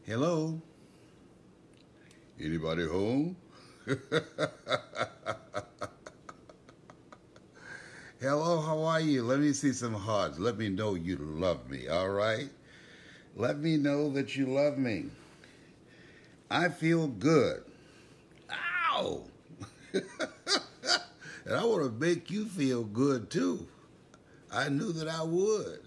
Hello? Anybody home? Hello, how are you? Let me see some hearts. Let me know you love me, all right? Let me know that you love me. I feel good. Ow! And I want to make you feel good too. I knew that I would.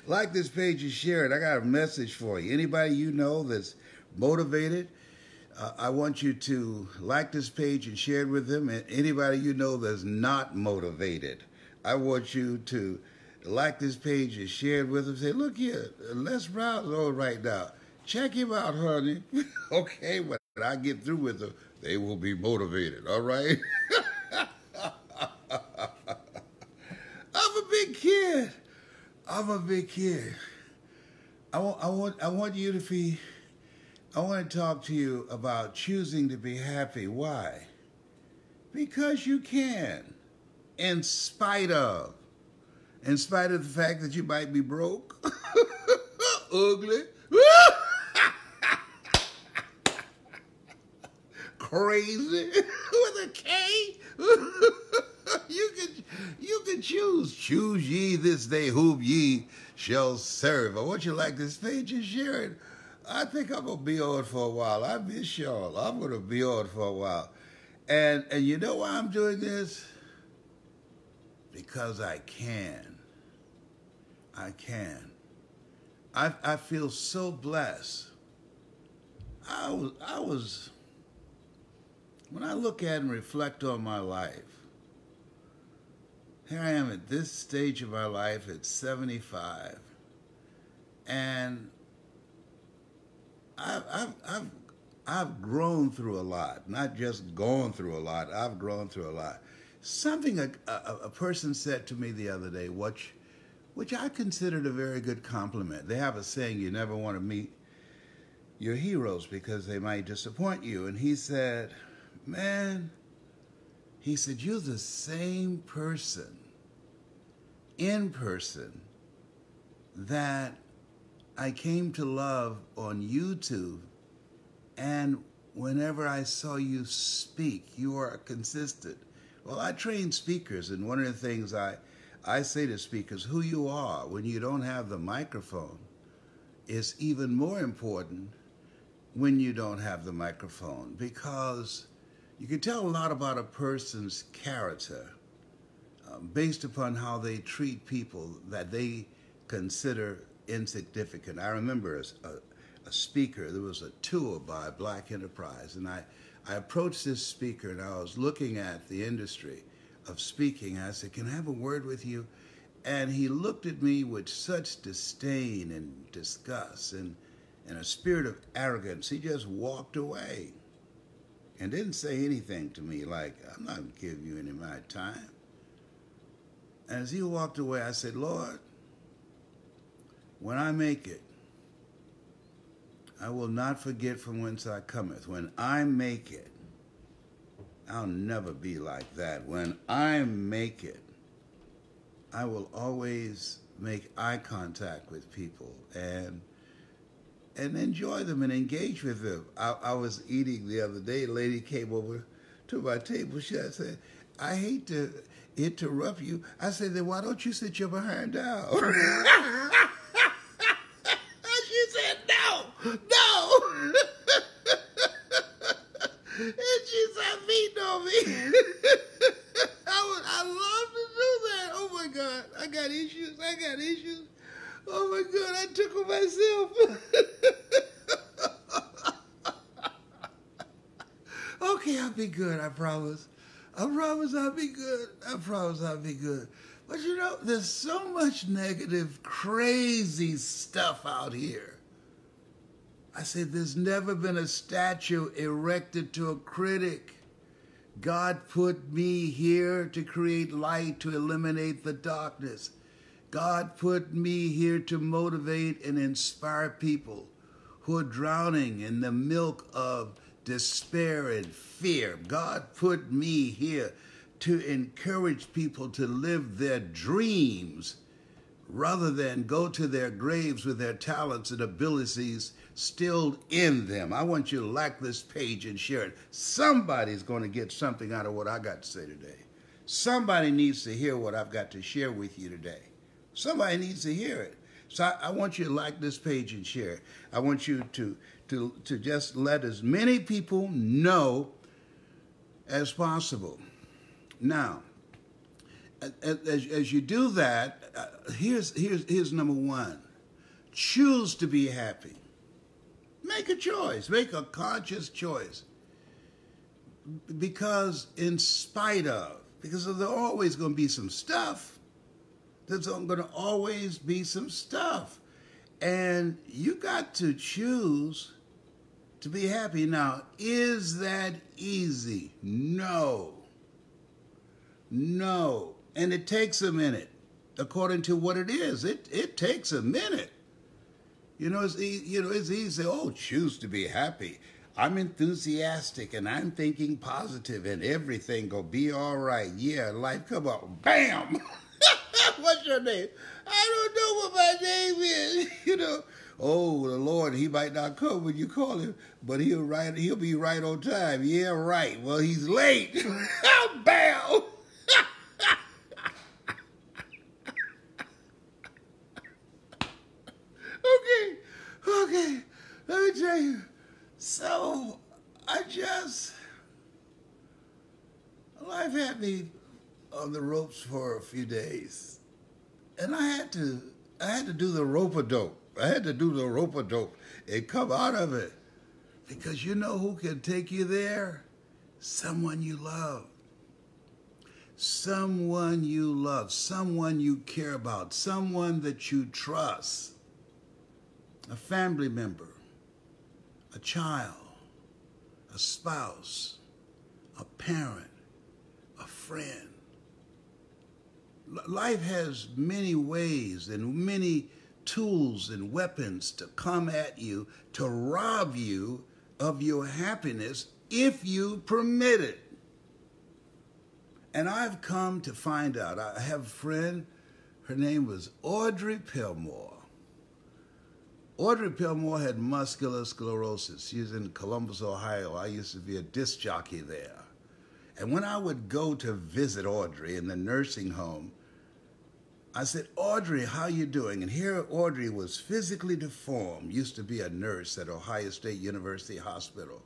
Like this page and share it. I got a message for you. Anybody you know that's motivated, I want you to like this page and share it with them. And anybody you know that's not motivated, I want you to like this page and share it with them. Say, look here, Les Brown's on right now. Check him out, honey. Okay, when I get through with them, they will be motivated, all right? I'm a big kid. I'm a big kid. I want you to be, I want to talk to you about choosing to be happy. Why? Because you can, in spite of the fact that you might be broke, ugly, crazy, with a K. You can choose. Choose ye this day whom ye shall serve. I want you to like this page and share it. I think I'm going to be on for a while. I miss y'all. I'm going to be on for a while. And you know why I'm doing this? Because I can. I can. I feel so blessed. I was, when I look at and reflect on my life, here I am at this stage of my life at 75, and I've grown through a lot. Not just gone through a lot. I've grown through a lot. Something a person said to me the other day, which I considered a very good compliment. They have a saying: you never want to meet your heroes because they might disappoint you. And he said, "Man," he said, "you're the same person in person that I came to love on YouTube, and whenever I saw you speak, you are consistent." Well, I train speakers, and one of the things I say to speakers, who you are when you don't have the microphone is even more important when you don't have the microphone, because you can tell a lot about a person's character based upon how they treat people that they consider insignificant. I remember a speaker, there was a tour by Black Enterprise, and I approached this speaker, and I was looking at the industry of speaking. I said, "Can I have a word with you?" And he looked at me with such disdain and disgust and a spirit of arrogance. He just walked away and didn't say anything to me, like, "I'm not going to give you any of my time." And as he walked away, I said, "Lord, when I make it, I will not forget from whence I cometh. When I make it, I'll never be like that. When I make it, I will always make eye contact with people and enjoy them and engage with them." I was eating the other day. A lady came over to my table. She said, "I hate to interrupt you." I said, "Then why don't you sit your behind down?" She said, "No, no." And she said, "Veto me." I love to do that. Oh my God, I got issues. Oh my God, I tickle myself. Okay, I'll be good, I promise. I promise I'll be good. I promise I'll be good. But you know, there's so much negative, crazy stuff out here. I said, there's never been a statue erected to a critic. God put me here to create light, to eliminate the darkness. God put me here to motivate and inspire people who are drowning in the milk of despair and fear. God put me here to encourage people to live their dreams rather than go to their graves with their talents and abilities still in them. I want you to like this page and share it. Somebody's going to get something out of what I got to say today. Somebody needs to hear what I've got to share with you today. Somebody needs to hear it. So I want you to like this page and share it. I want you to just let as many people know as possible. Now, as you do that, here's number one. Choose to be happy. Make a choice. Make a conscious choice. Because because there's always going to be some stuff. There's going to always be some stuff. And you got to choose to be happy. Now, is that easy? No. No. And it takes a minute, according to what it is. It takes a minute. It's easy to say, oh, choose to be happy. I'm enthusiastic and I'm thinking positive and everything gonna be all right. Yeah, life come up. Bam! What's your name? I don't know what my name is. Oh, the Lord, he might not come when you call him, but he'll be right on time. Yeah, right. Well, he's late. Bam! Okay, let me tell you. So, life had me on the ropes for a few days. And I had to do the rope-a-dope. I had to do the rope-a-dope and come out of it. Because you know who can take you there? Someone you love. Someone you love. Someone you care about. Someone that you trust. A family member, a child, a spouse, a parent, a friend. Life has many ways and many tools and weapons to come at you to rob you of your happiness if you permit it. And I've come to find out, I have a friend, her name was Audrey Pellmore. Audrey Pellmore had muscular sclerosis. She was in Columbus, Ohio. I used to be a disc jockey there. And when I would go to visit Audrey in the nursing home, I said, Audrey, how you doing? And here Audrey was physically deformed, used to be a nurse at Ohio State University Hospital.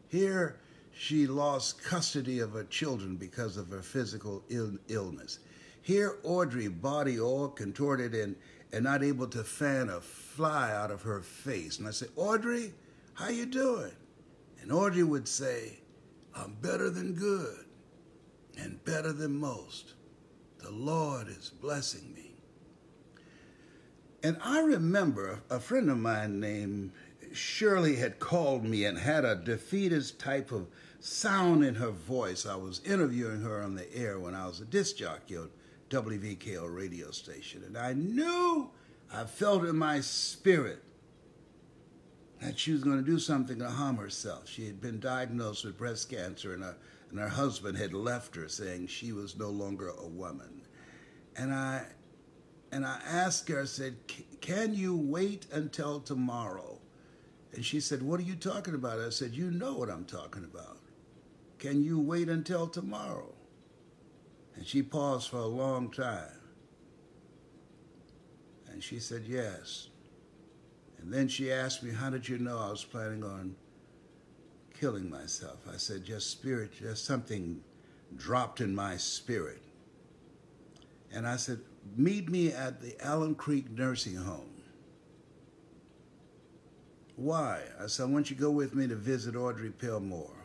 Here she lost custody of her children because of her physical illness. Here Audrey, body all contorted and not able to fan a fly out of her face. And I said, Audrey, how you doing? And Audrey would say, I'm better than good and better than most. The Lord is blessing me. And I remember a friend of mine named Shirley had called me and had a defeatist type of sound in her voice. I was interviewing her on the air when I was a disc jockey on WVKL radio station. And I felt in my spirit that she was going to do something to harm herself. She had been diagnosed with breast cancer and her husband had left her saying she was no longer a woman. And I asked her, I said, can you wait until tomorrow? And she said, what are you talking about? I said, you know what I'm talking about. Can you wait until tomorrow? And she paused for a long time. And she said, yes. And then she asked me, how did you know I was planning on killing myself? I said, just something dropped in my spirit. And I said, meet me at the Allen Creek Nursing Home. Why? I said, I want you to go with me to visit Audrey Pellmore.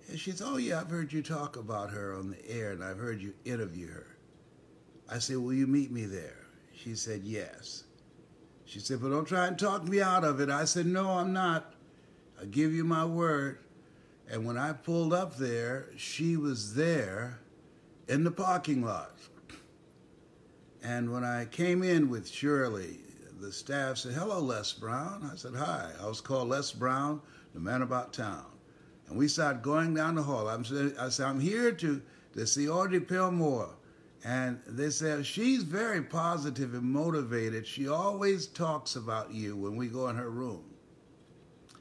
And she said, oh yeah, I've heard you talk about her on the air and I've heard you interview her. I said, will you meet me there? She said, yes. She said, but don't try and talk me out of it. I said, no, I'm not. I give you my word. And when I pulled up there, she was there in the parking lot. And when I came in with Shirley, the staff said, hello, Les Brown. I said, hi. I was called Les Brown, the man about town. And we started going down the hall. I said, I'm here to see Audrey Pellmore. And they said, she's very positive and motivated. She always talks about you when we go in her room.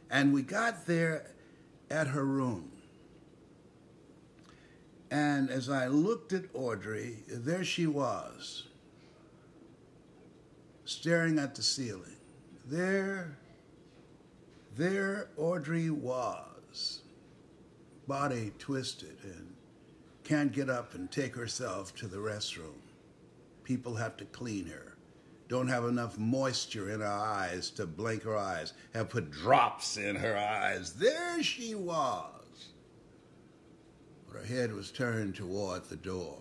And we got there at her room. And as I looked at Audrey, there she was, staring at the ceiling. There Audrey was, body twisted and can't get up and take herself to the restroom. People have to clean her. Don't have enough moisture in her eyes to blink her eyes. Have put drops in her eyes. There she was. But her head was turned toward the door.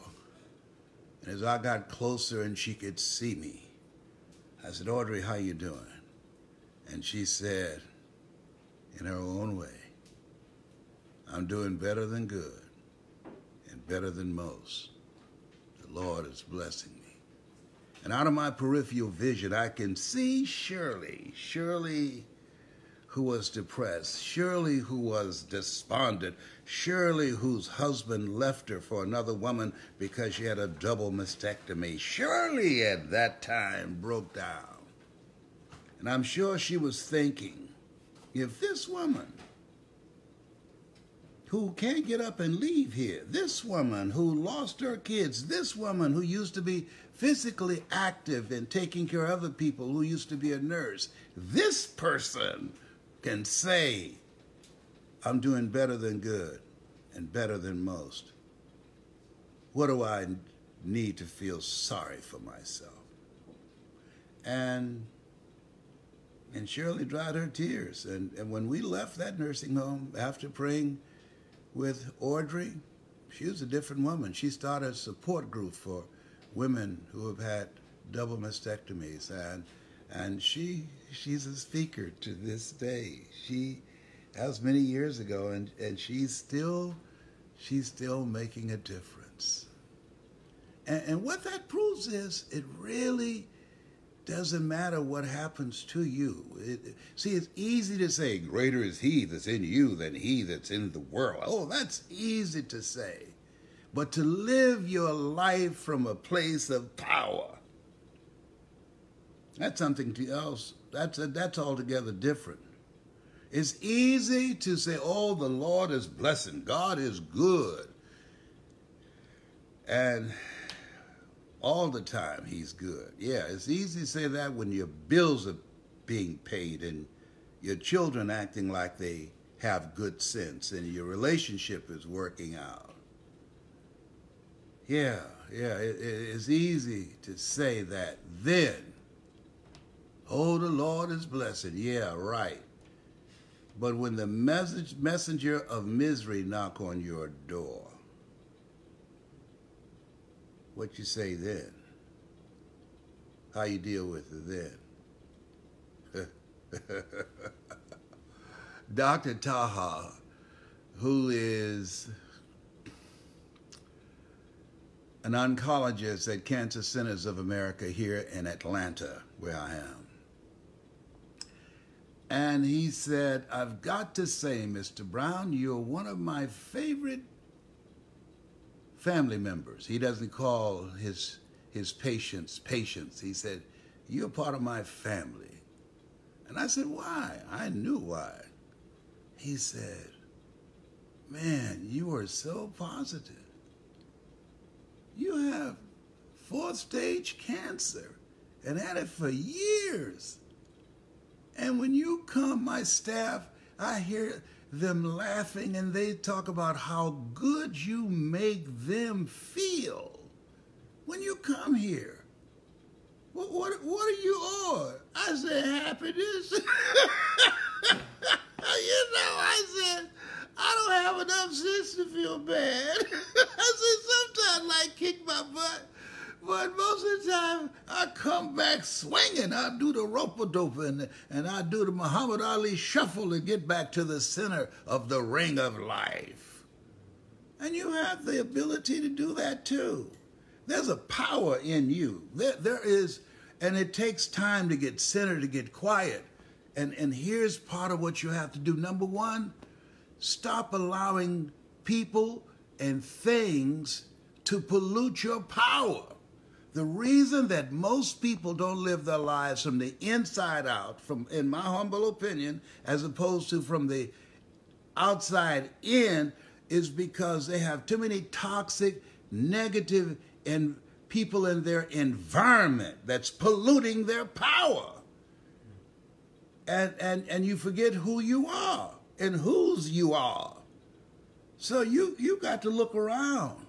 And as I got closer and she could see me, I said, Audrey, how you doing? And she said, in her own way, I'm doing better than good and better than most. The Lord is blessing me. And out of my peripheral vision, I can see Shirley who was depressed, Shirley who was despondent, Shirley whose husband left her for another woman because she had a double mastectomy. Shirley at that time broke down. And I'm sure she was thinking, if this woman who can't get up and leave here, this woman who lost her kids, this woman who used to be physically active and taking care of other people, who used to be a nurse, this person can say, I'm doing better than good and better than most. What do I need to feel sorry for myself? And Shirley dried her tears. And when we left that nursing home, after praying with Audrey, she was a different woman. She started a support group for women who have had double mastectomies. And she's a speaker to this day. That was many years ago, and she's still making a difference. And what that proves is it really doesn't matter what happens to you. See, it's easy to say, greater is he that's in you than he that's in the world. Oh, that's easy to say. But to live your life from a place of power, that's something else. That's altogether different. It's easy to say, oh, the Lord is blessing. God is good. And all the time he's good. Yeah, it's easy to say that when your bills are being paid and your children acting like they have good sense and your relationship is working out. Yeah, it's easy to say that then. Oh, the Lord is blessed. Yeah, right. But when the messenger of misery knock on your door, what you say then? How you deal with it then? Dr. Taha, who is an oncologist at Cancer Centers of America here in Atlanta, where I am. And he said, I've got to say, Mr. Brown, you're one of my favorite family members. He doesn't call his patients. He said, you're part of my family. And I said, why? I knew why. He said, man, you are so positive. You have 4th stage cancer and had it for years. And when you come, my staff, I hear them laughing and they talk about how good you make them feel when you come here. What are you on? I said, happiness. I said, I don't have enough sense to feel bad. I said, sometimes I kick my butt, but most of the time I come back swinging. I do the rope-a-dope and I do the Muhammad Ali shuffle to get back to the center of the ring of life. And you have the ability to do that too. There's a power in you. There is, and it takes time to get centered, to get quiet. And here's part of what you have to do. Number one, stop allowing people and things to pollute your power. The reason that most people don't live their lives from the inside out, from, in my humble opinion, as opposed to from the outside in, is because they have too many toxic, negative people in their environment that's polluting their power. And you forget who you are and whose you are. So you got to look around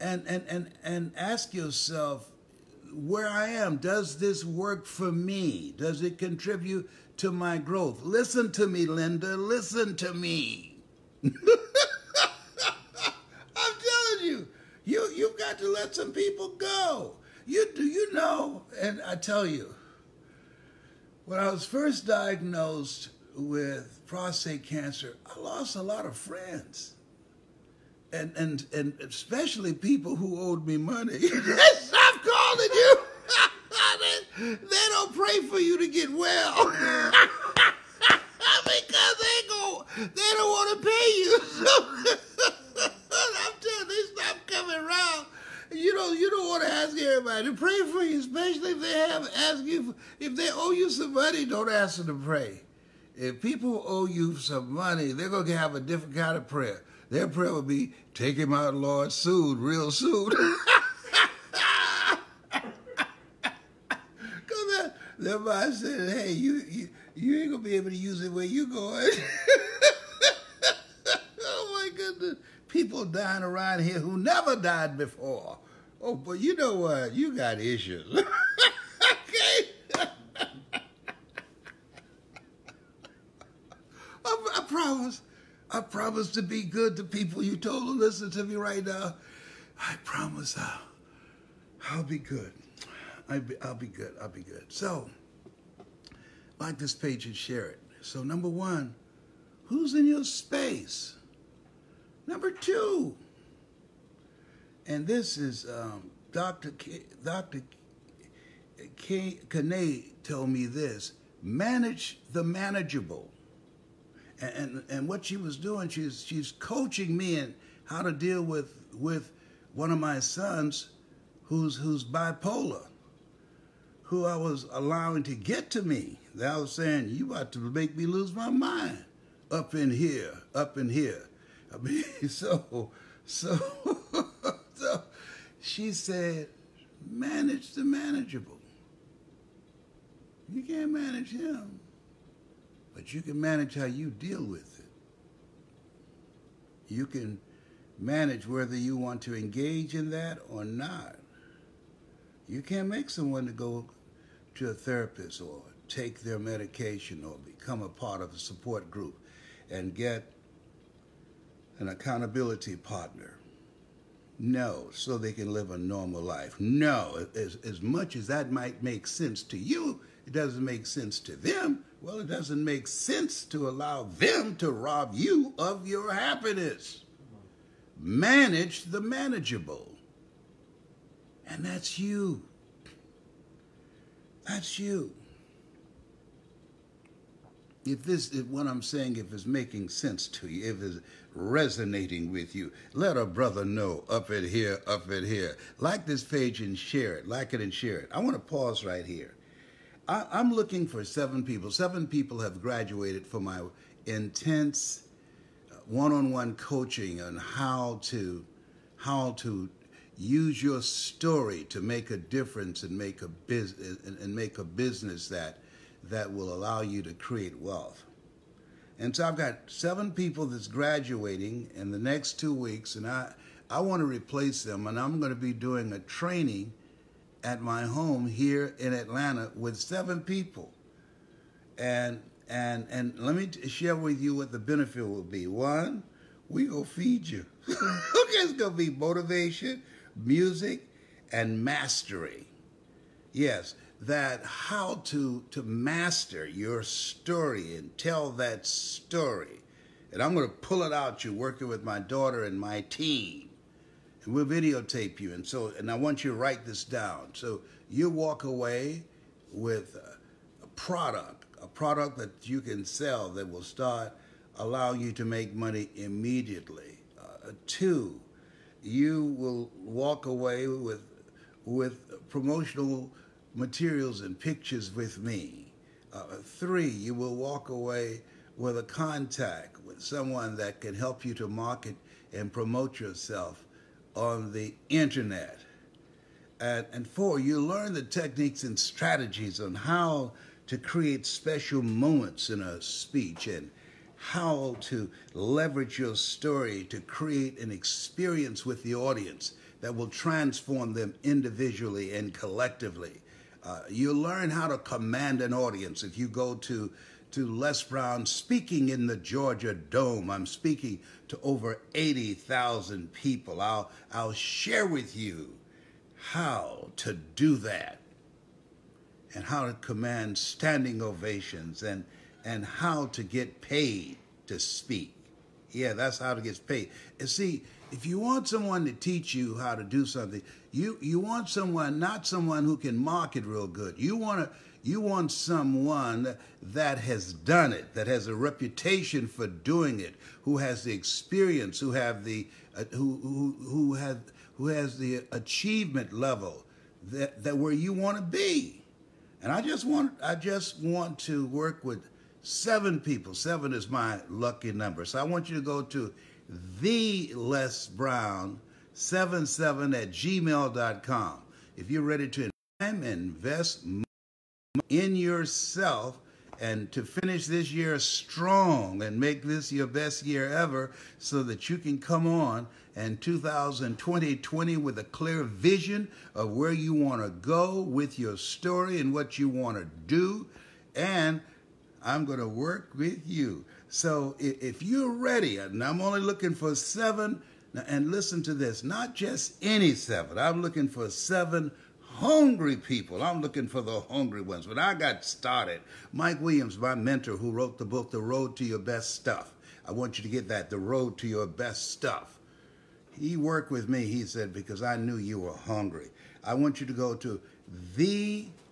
and ask yourself, where I am, does this work for me? Does it contribute to my growth? Listen to me, Linda. Listen to me. I'm telling you, you've got to let some people go. You know, and I tell you, when I was first diagnosed with prostate cancer, I lost a lot of friends. And especially people who owed me money. They stopped calling you. They don't pray for you to get well. Because they don't want to pay you. So I'm telling you, they stop coming around. You don't want to ask everybody to pray for you, especially if they owe you some money. Don't ask them to pray. If people owe you some money, they're gonna have a different kind of prayer. Their prayer will be, "Take him out, Lord, soon, real soon." Because everybody said, "Hey, you ain't gonna be able to use it where you going." Oh my goodness. People dying around here who never died before. Oh, but you know what? You got issues. Okay? I promise to be good to people. You told to listen to me right now. I promise I'll be good. I'll be good. I'll be good. So, like this page and share it. So, number one, who's in your space? Number two, and this is Dr. Kane told me this: manage the manageable. And what she was doing, she's coaching me in how to deal with one of my sons who's bipolar, who I was allowing to get to me. That I was saying, "You about to make me lose my mind up in here, up in here." I mean, so she said, manage the manageable. You can't manage him, but you can manage how you deal with it. You can manage whether you want to engage in that or not. You can't make someone to go to a therapist or take their medication or become a part of a support group and get an accountability partner. No, so they can live a normal life. No, as much as that might make sense to you, it doesn't make sense to them. Well, it doesn't make sense to allow them to rob you of your happiness. Manage the manageable. And that's you. That's you. If what I'm saying, if it's making sense to you, if it's resonating with you, let a brother know up in here, up in here. Like this page and share it. Like it and share it. I want to pause right here. I'm looking for 7 people. 7 people have graduated from my intense one-on-one coaching on how to use your story to make a difference and make a business that will allow you to create wealth. And so I've got 7 people that's graduating in the next 2 weeks, and I want to replace them, and I'm going to be doing a training at my home here in Atlanta with 7 people. And let me share with you what the benefit will be. 1, we gonna feed you. Okay, it's gonna be motivation, music, and mastery. Yes, that how to master your story and tell that story. And I'm gonna pull it out. You're working with my daughter and my team. And we'll videotape you. And I want you to write this down. So you walk away with a product that you can sell that will start allowing you to make money immediately. 2, you will walk away with promotional materials and pictures with me. 3, you will walk away with a contact with someone that can help you to market and promote yourself on the internet. And 4, you learn the techniques and strategies on how to create special moments in a speech and how to leverage your story to create an experience with the audience that will transform them individually and collectively. You learn how to command an audience. If you go to Les Brown speaking in the Georgia Dome, I'm speaking to over 80,000 people. I'll share with you how to do that and how to command standing ovations and how to get paid to speak. Yeah, that's how to get paid. And see, if you want someone to teach you how to do something, you want someone, not someone who can market real good. You want someone that has done it, that has a reputation for doing it, who has the experience, who has the achievement level that where you want to be. And I just want to work with 7 people. 7 is my lucky number. So I want you to go to thelesbrown77@gmail.com. If you're ready to invest in yourself and to finish this year strong and make this your best year ever so that you can come on and 2020 with a clear vision of where you want to go with your story and what you want to do. And I'm going to work with you. So if you're ready, and I'm only looking for 7, and listen to this, not just any 7. I'm looking for 7 hungry people. I'm looking for the hungry ones. When I got started, Mike Williams, my mentor who wrote the book, The Road to Your Best Stuff. I want you to get that, The Road to Your Best Stuff. He worked with me, he said, because I knew you were hungry. I want you to go to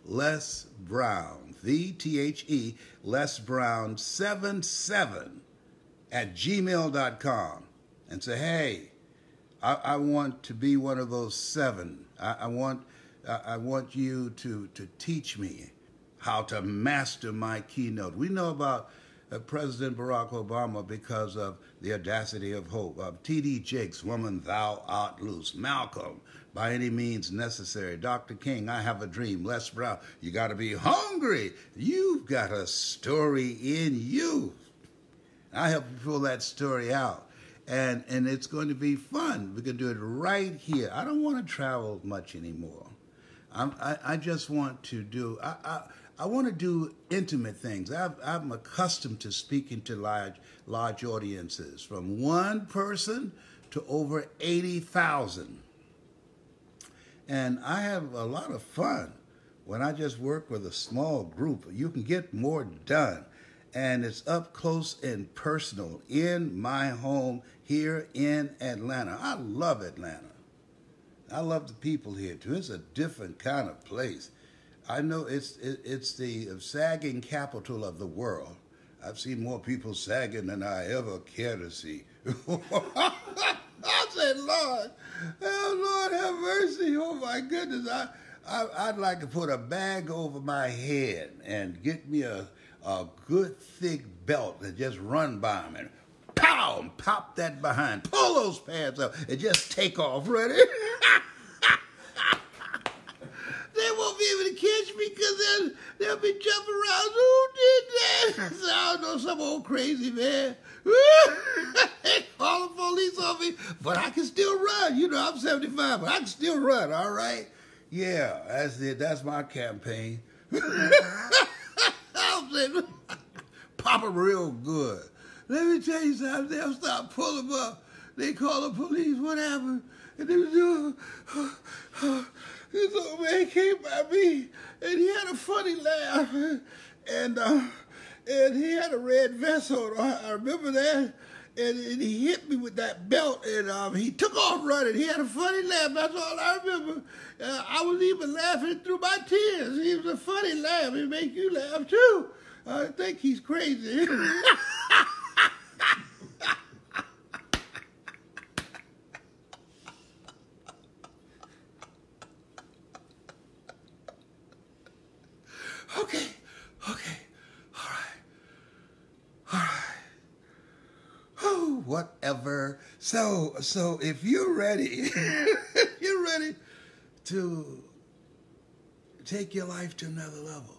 Les Brown, the Les Brown 77@gmail.com, and say, hey, I want to be one of those 7. I want you to teach me how to master my keynote. We know about President Barack Obama because of The Audacity of Hope, T.D. Jakes, Woman Thou Art Loose, Malcolm, By Any Means Necessary, Dr. King, I Have a Dream, Les Brown, You Got to Be Hungry. You've got a story in you. I help you pull that story out. And it's going to be fun. We can do it right here. I don't want to travel much anymore. I just want to do, I want to do intimate things. I'm accustomed to speaking to large audiences, from 1 person to over 80,000. And I have a lot of fun when I just work with a small group. You can get more done. And it's up close and personal in my home here in Atlanta. I love Atlanta. I love the people here too. It's a different kind of place. I know it's the sagging capital of the world. I've seen more people sagging than I ever care to see. I said, Lord, oh Lord, have mercy. Oh my goodness, I'd like to put a bag over my head and get me a good thick belt and just run by them and pow, and pop that behind. Pull those pants up and just take off. Ready? They won't be able to catch me because they'll be jumping around. Who did that? So I don't know, some old crazy man. They call the police on me, but I can still run. You know, I'm 75, but I can still run, all right? Yeah, that's it. That's my campaign. I'm saying, pop them real good. Let me tell you something. They'll start pulling them up. They call the police. What happened? And they was doing, this old man came by me, and he had a funny laugh, and he had a red vest on. I remember that, and he hit me with that belt, and he took off running. He had a funny laugh. That's all I remember. I was even laughing through my tears. He was a funny laugh. It make you laugh too. I think he's crazy. whatever. So if you're ready, you're ready to take your life to another level.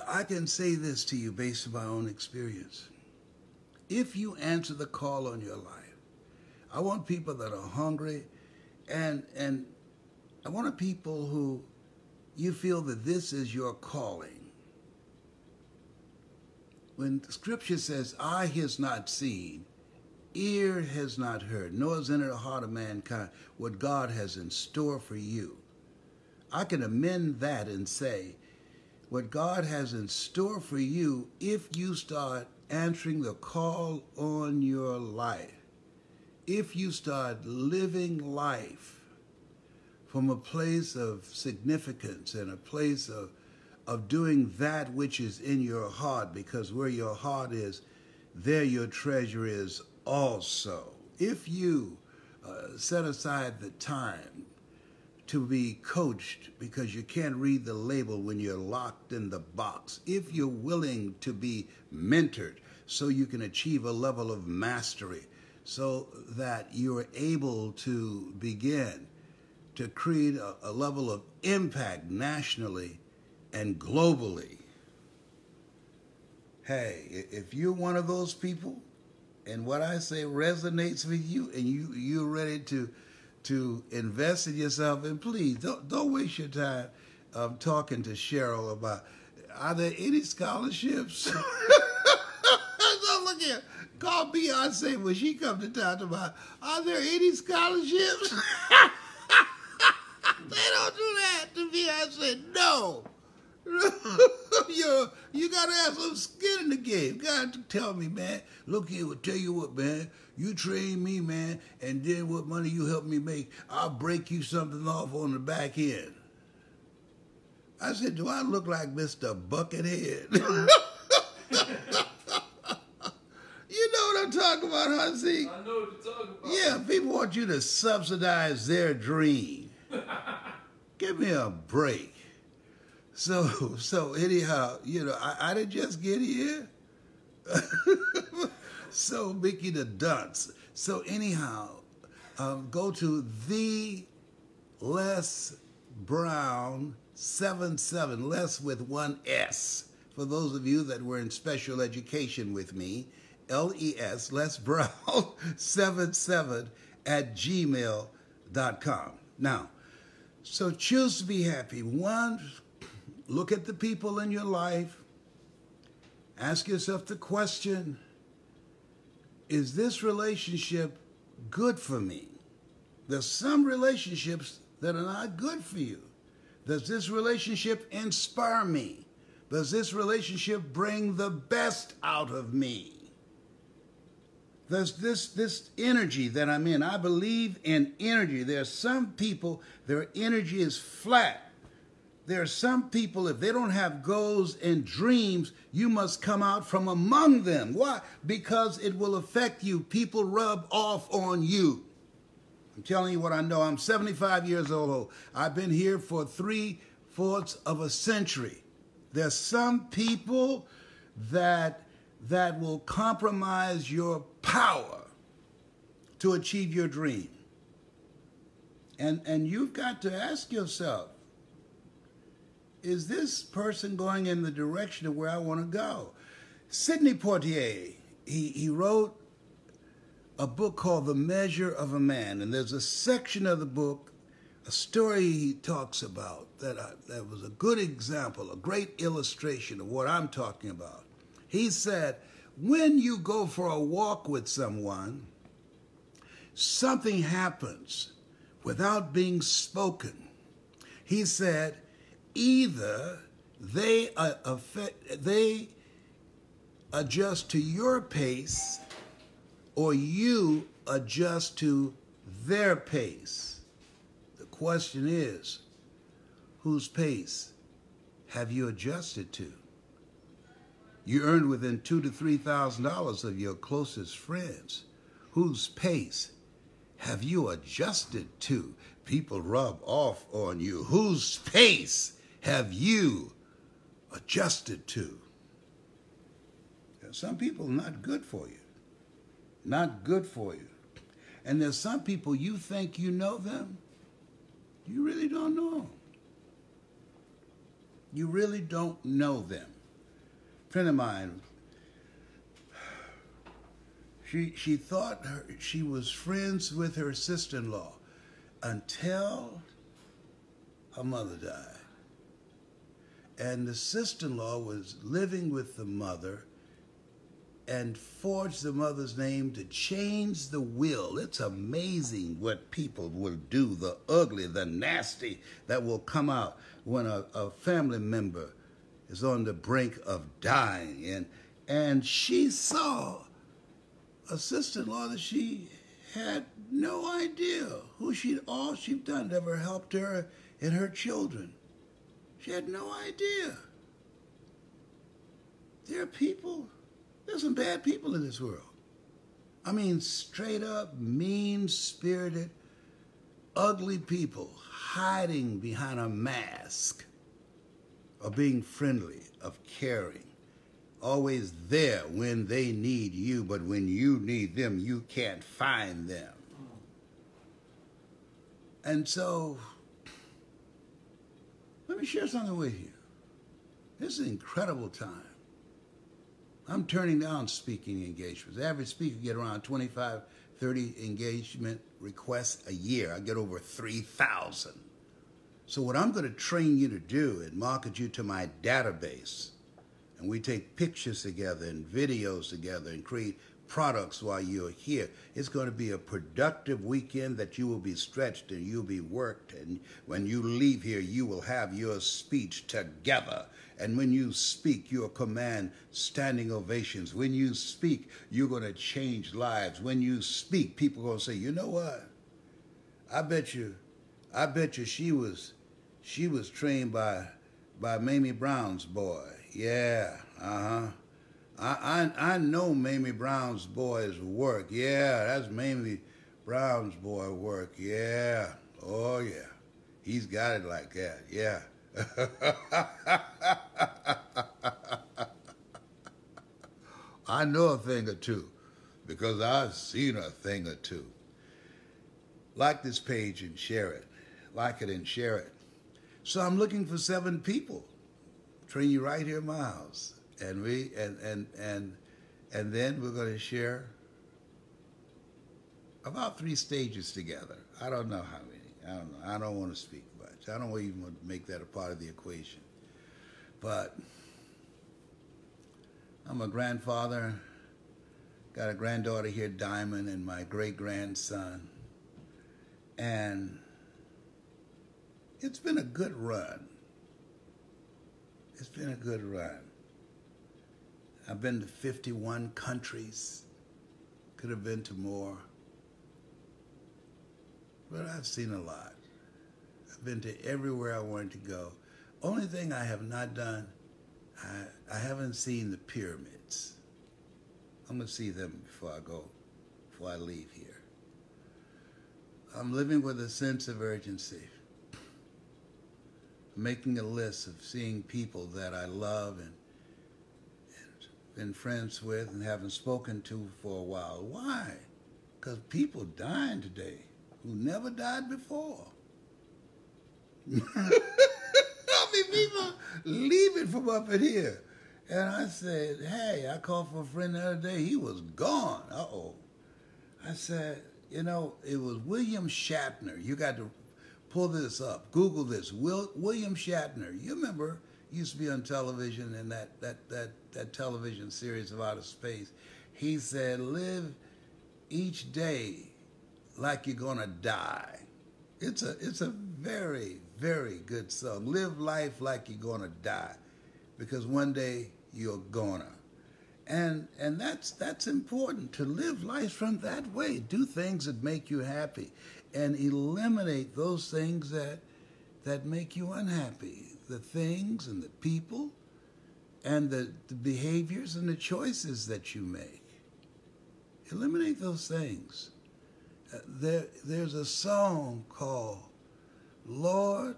I can say this to you based on my own experience. If you answer the call on your life, I want people that are hungry, and I want people who you feel that this is your calling. When Scripture says, eye has not seen, ear has not heard, nor has entered the heart of mankind what God has in store for you. I can amend that and say, what God has in store for you if you start answering the call on your life. If you start living life from a place of significance and a place of doing that which is in your heart, because where your heart is, there your treasure is also. If you set aside the time to be coached because you can't read the label when you're locked in the box, if you're willing to be mentored so you can achieve a level of mastery so that you're able to begin to create a level of impact nationally and globally. Hey, if you're one of those people and what I say resonates with you and you're ready to invest in yourself, and please don't waste your time talking to Cheryl about, are there any scholarships? So look here, call Beyonce when she comes to town about, are there any scholarships? They don't do that to Beyonce. No. You gotta have some skin in the game. You gotta tell me, man, look here, I'll tell you what, man, you train me, man, and then what money you help me make, I'll break you something off on the back end. I said, do I look like Mr. Buckethead? You know what I'm talking about, Hansi? I know what you're talking about. Yeah, people want you to subsidize their dream. Give me a break. So anyhow, you know, I didn't just get here. So Mickey the Dunce. So anyhow, go to the Les Brown 77, Les with one S. For those of you that were in special education with me, LES, Les Brown 77 at gmail.com. Now, so choose to be happy. One, look at the people in your life. Ask yourself the question, is this relationship good for me? There's some relationships that are not good for you. Does this relationship inspire me? Does this relationship bring the best out of me? There's this energy that I'm in. I believe in energy. There are some people, their energy is flat. There are some people, if they don't have goals and dreams, you must come out from among them. Why? Because it will affect you. People rub off on you. I'm telling you what I know. I'm 75 years old. I've been here for 3/4 of a century. There's some people that will compromise your power to achieve your dream. And you've got to ask yourself, is this person going in the direction of where I want to go? Sidney Poitier, he wrote a book called The Measure of a Man, and there's a section of the book, a story he talks about that was a good example, a great illustration of what I'm talking about. He said, when you go for a walk with someone, something happens without being spoken. He said, either they adjust to your pace or you adjust to their pace. The question is, whose pace have you adjusted to? You earned within $2,000 to $3,000 of your closest friends. Whose pace have you adjusted to? People rub off on you. Whose pace have you adjusted to? Some people are not good for you. not good for you. And there's some people you think you know them, you really don't know 'em. You really don't know them. A friend of mine, she thought she was friends with her sister-in-law until her mother died. And the sister-in-law was living with the mother and forged the mother's name to change the will. It's amazing what people will do, the ugly, the nasty that will come out when a family member is on the brink of dying. And she saw a sister-in-law that she had no idea who all she'd done ever helped her and her children. She had no idea. There are people, there's some bad people in this world. I mean, straight up, mean-spirited, ugly people hiding behind a mask of being friendly, of caring, always there when they need you, but when you need them, you can't find them. And so, let me share something with you. This is an incredible time. I'm turning down speaking engagements. The average speaker get around 25, 30 engagement requests a year. I get over 3,000. So what I'm going to train you to do is market you to my database. And we take pictures together and videos together and create products while you're here. It's going to be a productive weekend that you will be stretched and you'll be worked. And when you leave here, you will have your speech together. And when you speak, you'll command standing ovations. When you speak, you're going to change lives. When you speak, people are going to say, you know what? I bet you she was trained by Mamie Brown's boy. Yeah, I know Mamie Brown's boy's work. Yeah, that's Mamie Brown's boy work. Yeah, oh yeah, he's got it like that. Yeah. I know a thing or two because I've seen a thing or two. Like this page and share it. Like it and share it. So I'm looking for 7 people. Train you right here in my house. And then we're going to share about 3 stages together. I don't know how many. I don't know. I don't want to speak much. I don't even want to make that a part of the equation. But I'm a grandfather. Got a granddaughter here, Diamond, and my great-grandson. And it's been a good run. It's been a good run. I've been to 51 countries. Could have been to more. But I've seen a lot. I've been to everywhere I wanted to go. Only thing I have not done, I haven't seen the pyramids. I'm going to see them before I leave here. I'm living with a sense of urgency. Making a list of seeing people that I love and been friends with and haven't spoken to for a while. Why? Because people dying today who never died before. I mean, people leaving from up in here. And I said, hey, I called for a friend the other day. He was gone. Uh-oh. I said, you know, it was William Shatner. You got to pull this up. Google this. William Shatner. You remember, he used to be on television in that television series of Outer Space. He said, live each day like you're going to die. It's a very, very good song. Live life like you're going to die, because one day you're gonna. And that's important, to live life from that way. Do things that make you happy and eliminate those things that make you unhappy. The things and the people and the behaviors and the choices that you make. Eliminate those things. There's a song called Lord,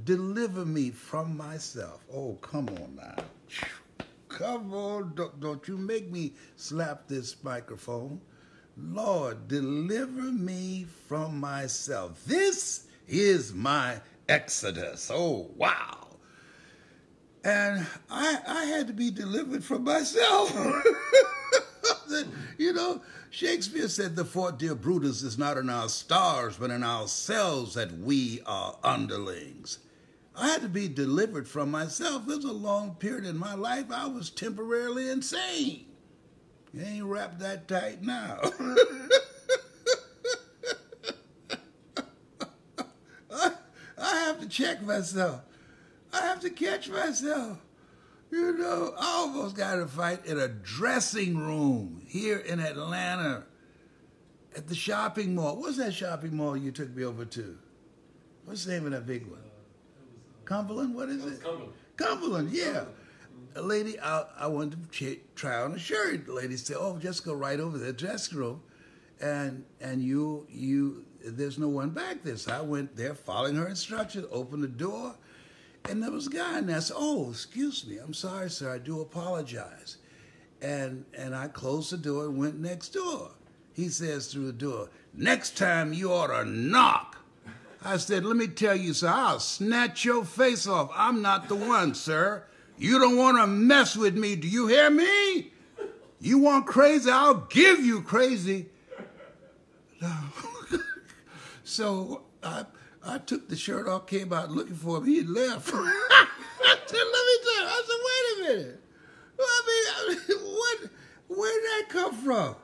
Deliver Me from Myself. Oh, come on now. Come on, don't you make me slap this microphone. Lord, deliver me from myself. This is my exodus. Oh, wow. And I had to be delivered from myself. You know, Shakespeare said the fault, dear Brutus, is not in our stars, but in ourselves that we are underlings. I had to be delivered from myself. There's a long period in my life I was temporarily insane. You ain't wrapped that tight now. I have to check myself. I have to catch myself. You know, I almost got in a fight in a dressing room here in Atlanta at the shopping mall. What's that shopping mall you took me over to? What's the name of that big one? Cumberland? What is it? Cumberland. Cumberland, yeah. A lady, I wanted to try on a shirt. The lady said, oh, just go right over the dressing room. And there's no one back there. So I went there following her instructions, opened the door. And there was a guy in there. I said, oh, excuse me. I'm sorry, sir. I do apologize. And I closed the door and went next door. He says through the door, next time you ought to knock. I said, let me tell you, sir, I'll snatch your face off. I'm not the one, sir. You don't want to mess with me. Do you hear me? You want crazy? I'll give you crazy. So I took the shirt off, came out looking for him. He had left. I said, let me tell you. I said, wait a minute. I mean, where'd that come from?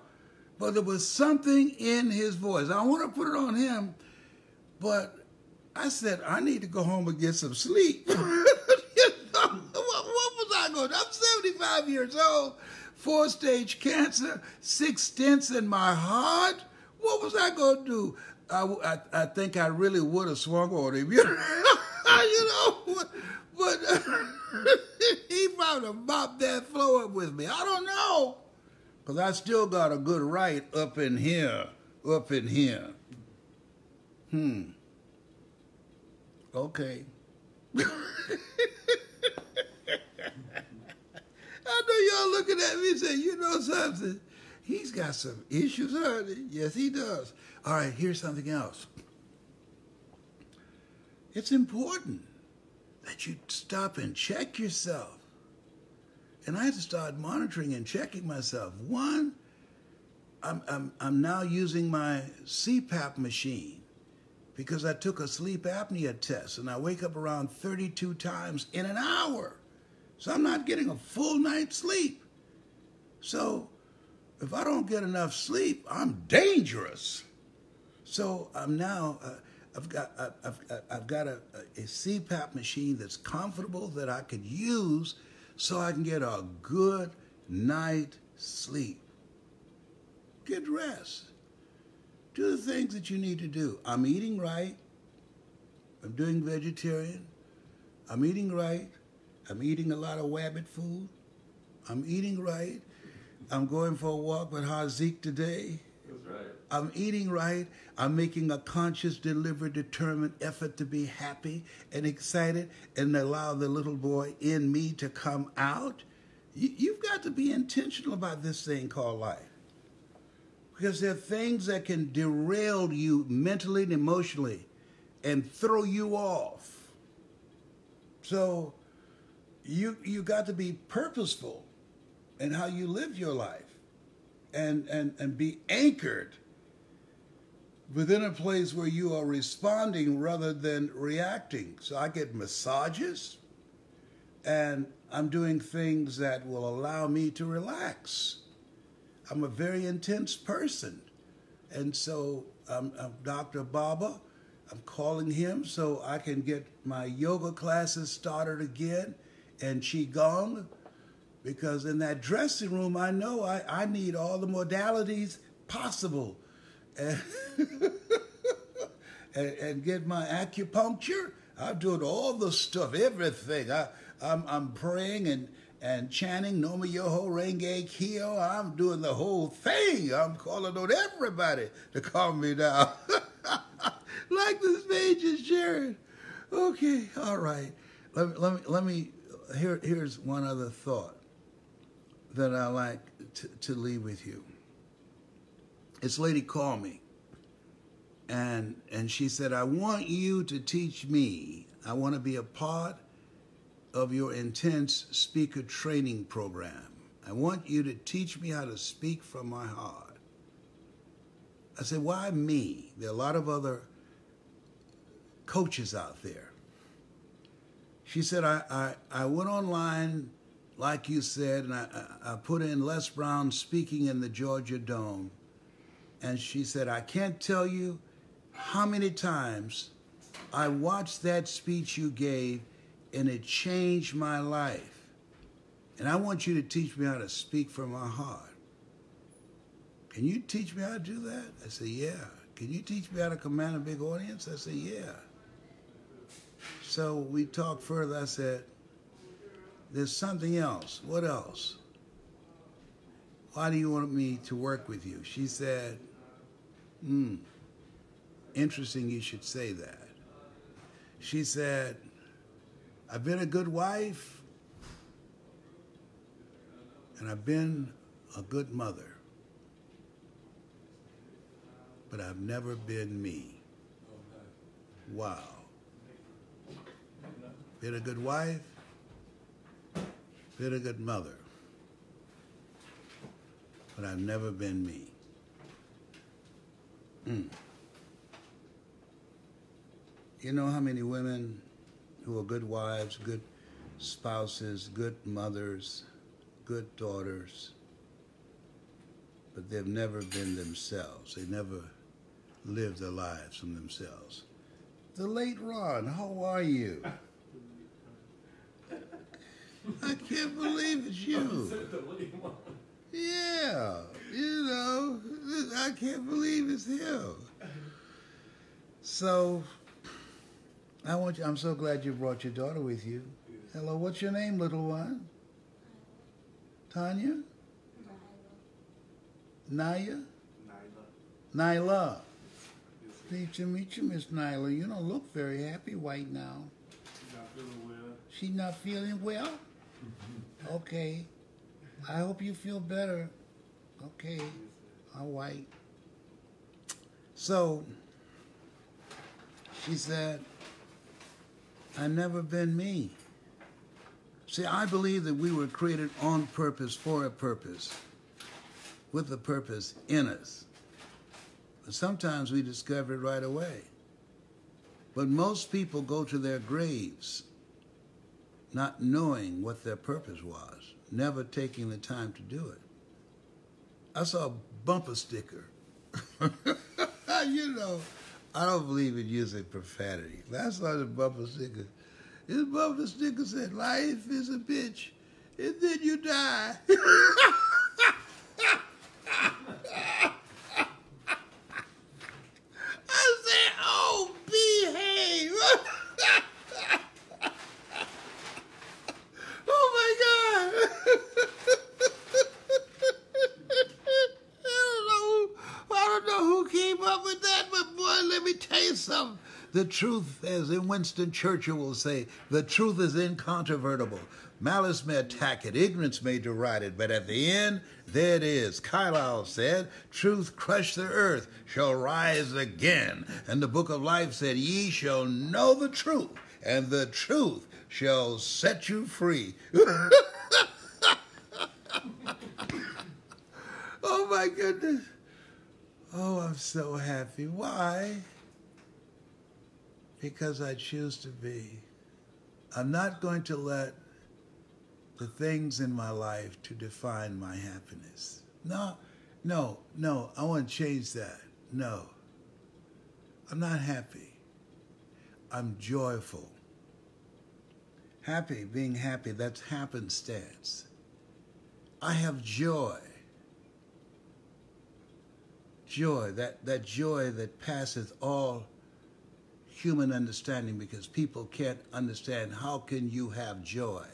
But there was something in his voice. I want to put it on him, but I said, I need to go home and get some sleep. You know, what was I going to do? I'm 75 years old, 4-stage cancer, 6 stents in my heart. What was I going to do? I think I really would have swung on him, you know, but he probably mopped that floor up with me. I don't know, because I still got a good right up in here. Okay. I know y'all looking at me and saying, you know something? He's got some issues, honey. Yes, he does. All right, here's something else. It's important that you stop and check yourself. And I had to start monitoring and checking myself. One, I'm now using my CPAP machine because I took a sleep apnea test and I wake up around 32 times in an hour. So I'm not getting a full night's sleep. So if I don't get enough sleep, I'm dangerous. So I'm now, I've got a CPAP machine that's comfortable that I could use so I can get a good night's sleep. Get rest. Do the things that you need to do. I'm eating right. I'm doing vegetarian. I'm eating right. I'm eating a lot of Wabbit food. I'm eating right. I'm going for a walk with Hazik today. That's right. I'm eating right. I'm making a conscious, deliberate, determined effort to be happy and excited and allow the little boy in me to come out. You've got to be intentional about this thing called life. Because there are things that can derail you mentally and emotionally and throw you off. So you got to be purposeful in how you live your life and be anchored within a place where you are responding rather than reacting. So I get massages and I'm doing things that will allow me to relax. I'm a very intense person. And so I'm Dr. Baba. I'm calling him so I can get my yoga classes started again and Qigong, because in that dressing room, I know I need all the modalities possible. And get my acupuncture. I'm doing all the stuff, everything. I'm praying and chanting Noma Yoho Renge Kyo. I'm doing the whole thing. I'm calling on everybody to calm me down. Like this page is sharing. Okay, all right. Let me here's one other thought that I like to leave with you. this lady called me, and she said, I want you to teach me. I want to be a part of your intense speaker training program. I want you to teach me how to speak from my heart. I said, why me? There are a lot of other coaches out there. She said, I went online, like you said, and I put in Les Brown speaking in the Georgia Dome. And she said, I can't tell you how many times I watched that speech you gave, and it changed my life. And I want you to teach me how to speak from my heart. Can you teach me how to do that? I said, yeah. Can you teach me how to command a big audience? I said, yeah. So we talked further. I said, there's something else. What else? Why do you want me to work with you? She said, interesting you should say that. She said, I've been a good wife, and I've been a good mother, but I've never been me. Wow. Been a good wife, been a good mother, but I've never been me. You know how many women who are good wives, good spouses, good mothers, good daughters, but they've never been themselves. They never lived their lives from themselves. The late Ron, how are you? I can't believe it's you. Yeah, you know, I can't believe it's him. So, I'm so glad you brought your daughter with you. Hello, what's your name, little one? Tanya? Naya? Nyla. Pleased to meet you, Miss Nyla. You don't look very happy right now. She's not feeling well. She's not feeling well? Okay. I hope you feel better. Okay. All right. So, she said, I've never been me. See, I believe that we were created on purpose, for a purpose, with a purpose in us. But sometimes we discover it right away. But most people go to their graves not knowing what their purpose was, never taking the time to do it. I saw a bumper sticker. You know, I don't believe in using profanity. But I saw the bumper sticker. This bumper sticker said, life is a bitch, and then you die. I said, oh, behave. Oh, my God. I don't know who came up with that, but boy, let me tell you something. The truth, as Winston Churchill will say, the truth is incontrovertible. Malice may attack it, ignorance may deride it, but at the end, there it is. Carlyle said, truth crushed the earth, shall rise again. And the book of life said, ye shall know the truth, and the truth shall set you free. Oh, my goodness. Oh, I'm so happy. Why? Because I choose to be. I'm not going to let the things in my life to define my happiness. No, I want to change that. No, I'm not happy. I'm joyful. Happy, being happy, that's happenstance. I have joy. Joy, that joy that passeth all human understanding, because people can't understand how can you have joy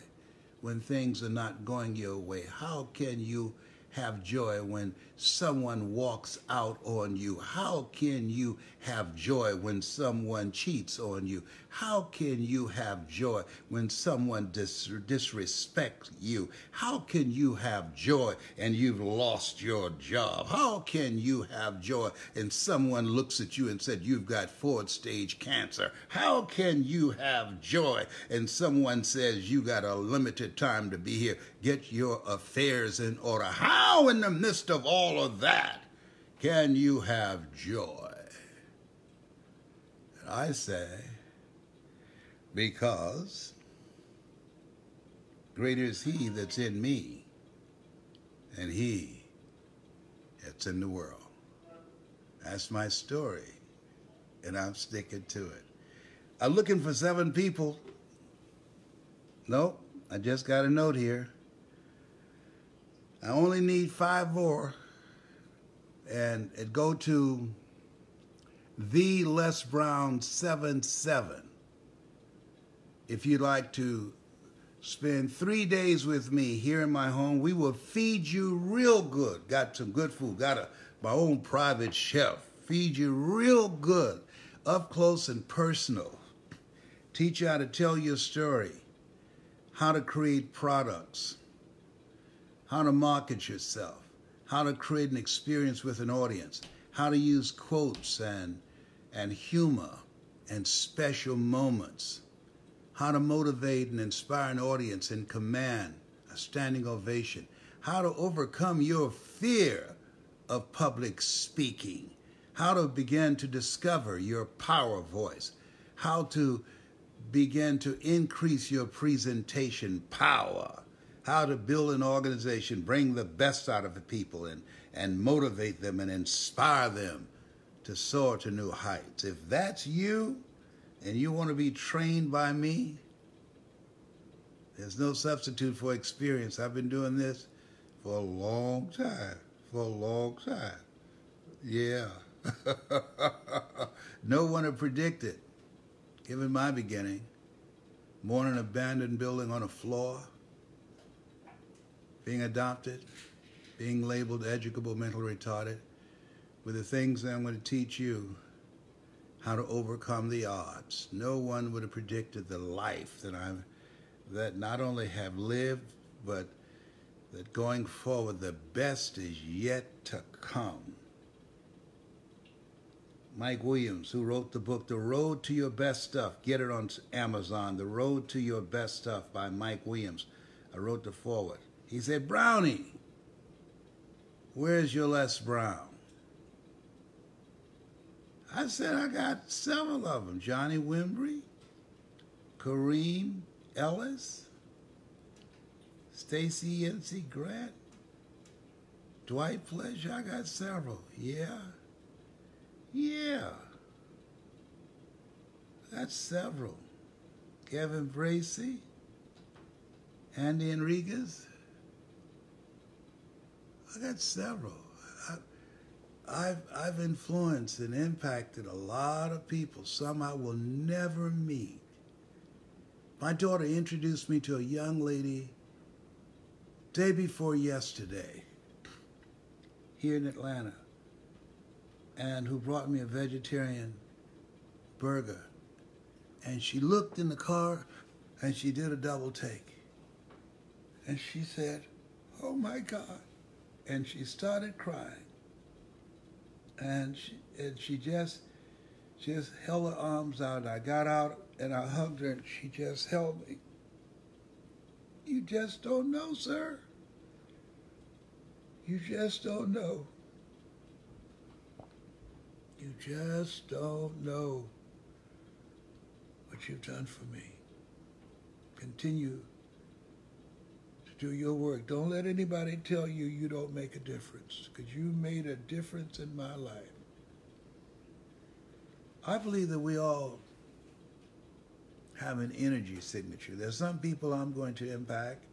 when things are not going your way? How can you have joy when someone walks out on you? How can you have joy when someone cheats on you? How can you have joy when someone disrespects you? How can you have joy and you've lost your job? How can you have joy and someone looks at you and said you've got fourth stage cancer? How can you have joy and someone says you got a limited time to be here? Get your affairs in order. How in the midst of all of that can you have joy? And I say, because greater is he that's in me than he that's in the world. That's my story, and I'm sticking to it. I'm looking for 7 people. Nope, I just got a note here. I only need 5 more, and it go to the Les Brown 77. If you'd like to spend 3 days with me here in my home, we will feed you real good. Got some good food. Got my own private chef. Feed you real good, up close and personal. Teach you how to tell your story, how to create products, how to market yourself, how to create an experience with an audience, how to use quotes and humor and special moments, how to motivate and inspire an audience and command a standing ovation, how to overcome your fear of public speaking, how to begin to discover your power voice, how to begin to increase your presentation power, how to build an organization, bring the best out of the people and motivate them and inspire them to soar to new heights. If that's you and you want to be trained by me, there's no substitute for experience. I've been doing this for a long time, Yeah. No one had predicted, given my beginning, born in an abandoned building on a floor, being adopted, being labeled educable, mentally retarded, with the things that I'm going to teach you how to overcome the odds. No one would have predicted the life that not only have lived, but that going forward, the best is yet to come. Mike Williams, who wrote the book, The Road to Your Best Stuff. Get it on Amazon. The Road to Your Best Stuff by Mike Williams. I wrote the foreword. He said, Brownie, where's your Les Brown? I said, I got several of them. Johnny Wimbrey, Kareem Ellis, Stacey N.C. Grant, Dwight Fletcher. I got several. Yeah. That's several. Kevin Bracey, Andy Enriquez. I got several. I've influenced and impacted a lot of people, some I will never meet. My daughter introduced me to a young lady day before yesterday here in Atlanta, and who brought me a vegetarian burger. And she looked in the car and she did a double take. And she said, oh my God. And she started crying. And she just held her arms out. I got out and I hugged her and she just held me. You just don't know, sir. You just don't know. You just don't know what you've done for me. Continue to do your work. Don't let anybody tell you you don't make a difference, because you made a difference in my life. I believe that we all have an energy signature. There's some people I'm going to impact,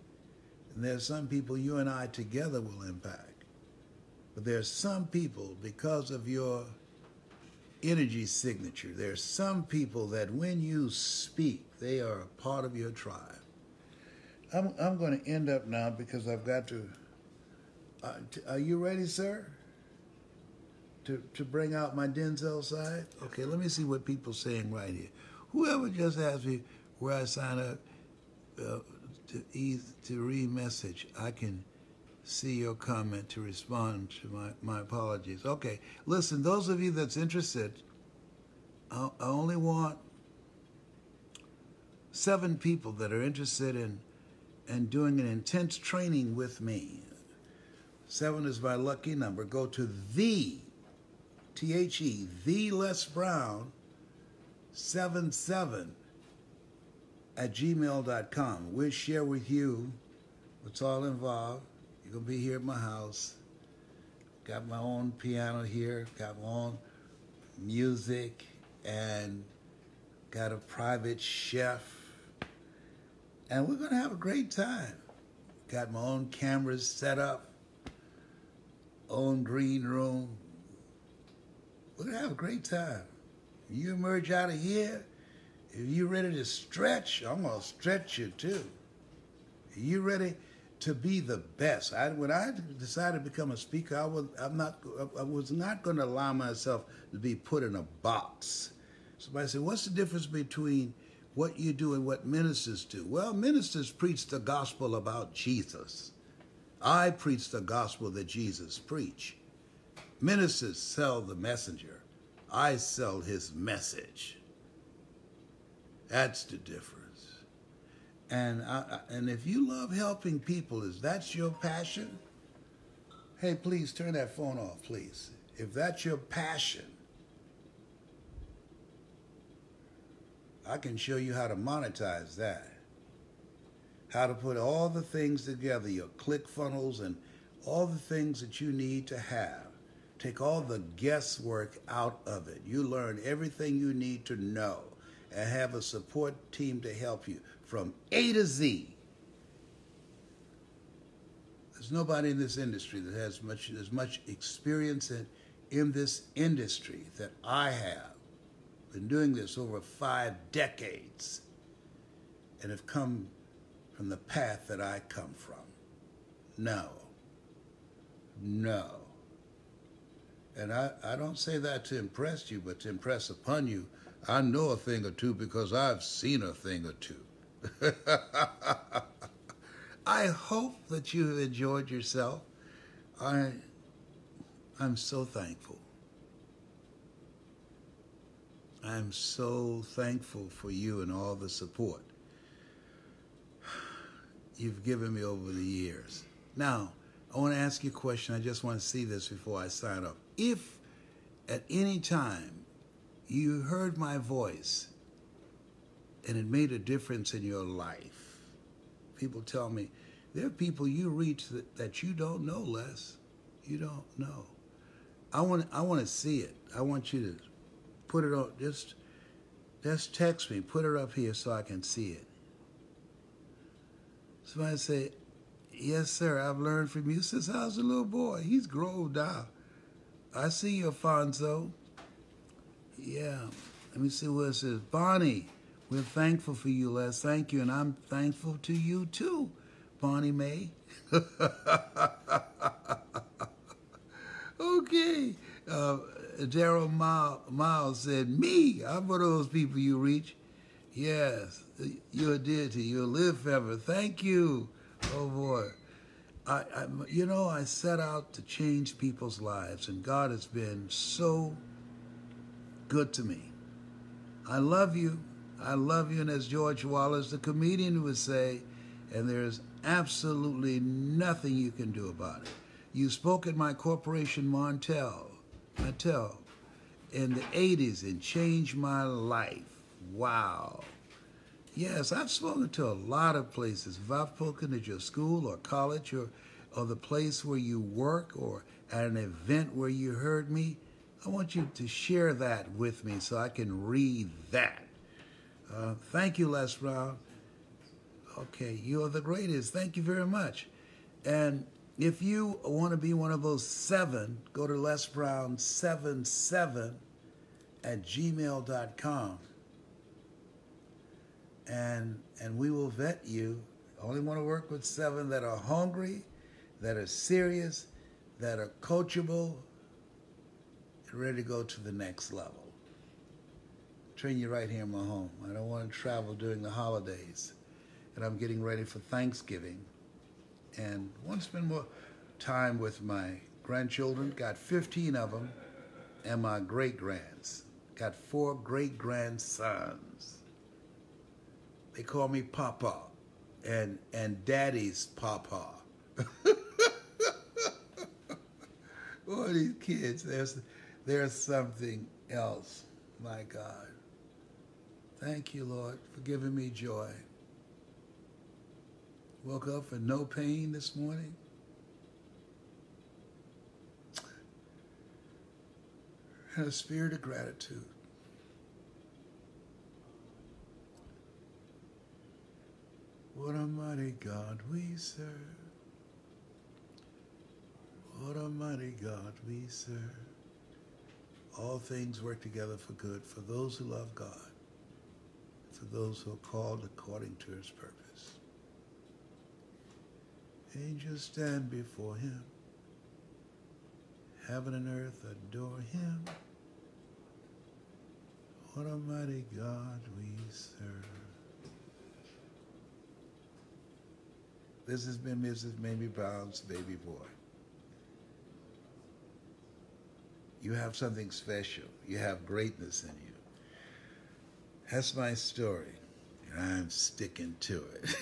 and there's some people you and I together will impact. But there's some people, because of your energy signature, there's some people that when you speak, they are a part of your tribe. I'm going to end up now because I've got to Are you ready, sir? To bring out my Denzel side? Okay, let me see what people saying right here. Whoever just asked me where I sign up to read message, I can see your comment to respond to my apologies. Okay, listen, those of you that's interested, I only want 7 people that are interested in doing an intense training with me. 7 is my lucky number. Go to the Les Brown 77 at gmail.com. We'll share with you what's all involved. You're going to be here at my house. Got my own piano here, got my own music, and got a private chef. And we're going to have a great time. Got my own cameras set up, own green room. We're going to have a great time. You emerge out of here, if you're ready to stretch, I'm going to stretch you too. You ready to be the best? When I decided to become a speaker, I was not going to allow myself to be put in a box. Somebody said, what's the difference between what you do and what ministers do? Well, ministers preach the gospel about Jesus. I preach the gospel that Jesus preached. Ministers sell the messenger. I sell his message. That's the difference. And if you love helping people, is that your passion? Hey, please turn that phone off, please. If that's your passion, I can show you how to monetize that. How to put all the things together, your ClickFunnels and all the things that you need to have. Take all the guesswork out of it. You learn everything you need to know and have a support team to help you from A to Z. There's nobody in this industry that has as much experience in this industry that I have. Been doing this over 5 decades and have come from the path that I come from. No. And I don't say that to impress you, but to impress upon you. I know a thing or two because I've seen a thing or two. I hope that you have enjoyed yourself. I'm so thankful. I'm so thankful for you and all the support you've given me over the years. Now, I want to ask you a question. I just want to see this before I sign up. If at any time you heard my voice and it made a difference in your life, people tell me, there are people you reach that you don't know, Les. You don't know. I want to see it. I want you to put it on, just text me, put it up here so I can see it. Somebody say, yes, sir, I've learned from you since I was a little boy. He's grown now. I see you, Alfonso. Yeah. Let me see what it says. Bonnie, we're thankful for you, Les. Thank you. And I'm thankful to you, too, Bonnie Mae. Okay. Daryl Miles said, me, I'm one of those people you reach. Yes, you're a deity. You'll live forever. Thank you. Oh, boy. I set out to change people's lives, and God has been so good to me. I love you. I love you, and as George Wallace, the comedian, would say, and there's absolutely nothing you can do about it. You spoke at my corporation, Mattel, in the 80s and changed my life. Wow. Yes, I've spoken to a lot of places. If I've spoken at your school or college or the place where you work or at an event where you heard me, I want you to share that with me so I can read that. Thank you, Les Brown. Okay, you are the greatest. Thank you very much. And if you want to be one of those 7, go to lesbrown77 at gmail.com. And we will vet you. I only want to work with 7 that are hungry, that are serious, that are coachable, and ready to go to the next level. Train you right here in my home. I don't want to travel during the holidays. And I'm getting ready for Thanksgiving. And want to spend more time with my grandchildren. Got 15 of them. And my great-grands. Got 4 great-grandsons. They call me Papa. And Daddy's Papa. Boy, these kids, there's something else. My God. Thank you, Lord, for giving me joy. Woke up for no pain this morning. And a spirit of gratitude. What a mighty God we serve. What a mighty God we serve. All things work together for good for those who love God, for those who are called according to his purpose. Angels stand before him. Heaven and earth adore him. What a mighty God we serve. This has been Mrs. Mamie Brown's baby boy. You have something special. You have greatness in you. That's my story, and I'm sticking to it.